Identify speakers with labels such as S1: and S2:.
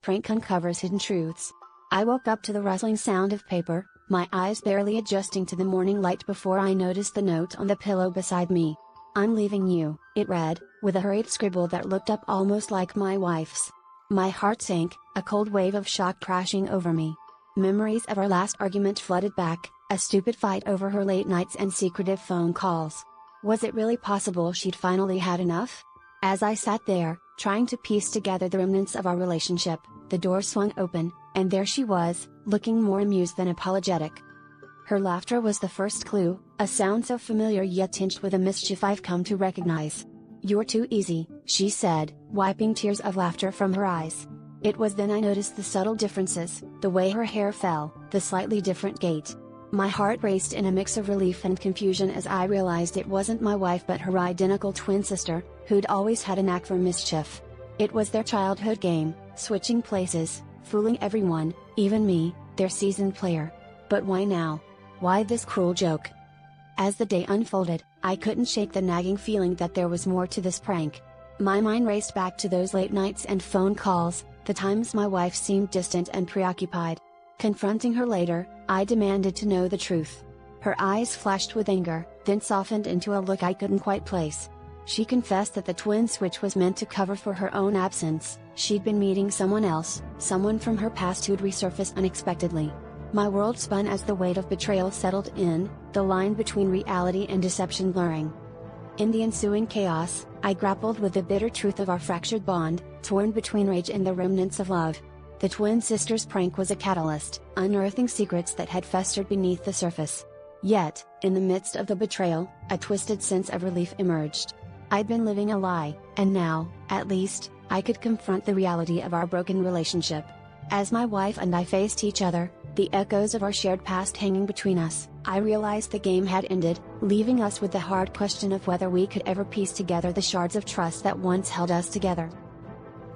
S1: prank uncovers hidden truths. I woke up to the rustling sound of paper, my eyes barely adjusting to the morning light before I noticed the note on the pillow beside me. "I'm leaving you," it read, with a hurried scribble that looked up almost like my wife's. My heart sank, a cold wave of shock crashing over me. Memories of our last argument flooded back, a stupid fight over her late nights and secretive phone calls. Was it really possible she'd finally had enough? As I sat there, trying to piece together the remnants of our relationship, the door swung open, and there she was, looking more amused than apologetic. Her laughter was the first clue, a sound so familiar yet tinged with a mischief I've come to recognize. "You're too easy," she said, wiping tears of laughter from her eyes. It was then I noticed the subtle differences, the way her hair fell, the slightly different gait. My heart raced in a mix of relief and confusion as I realized it wasn't my wife but her identical twin sister, who'd always had a knack for mischief. It was their childhood game, switching places, fooling everyone, even me, their seasoned player. But why now? Why this cruel joke? As the day unfolded, I couldn't shake the nagging feeling that there was more to this prank. My mind raced back to those late nights and phone calls, the times my wife seemed distant and preoccupied. Confronting her later, I demanded to know the truth. Her eyes flashed with anger, then softened into a look I couldn't quite place. She confessed that the twin switch was meant to cover for her own absence. She'd been meeting someone else, someone from her past who'd resurfaced unexpectedly. My world spun as the weight of betrayal settled in, the line between reality and deception blurring. In the ensuing chaos, I grappled with the bitter truth of our fractured bond, torn between rage and the remnants of love. The twin sisters' prank was a catalyst, unearthing secrets that had festered beneath the surface. Yet, in the midst of the betrayal, a twisted sense of relief emerged. I'd been living a lie, and now, at least, I could confront the reality of our broken relationship. As my wife and I faced each other, the echoes of our shared past hanging between us, I realized the game had ended, leaving us with the hard question of whether we could ever piece together the shards of trust that once held us together.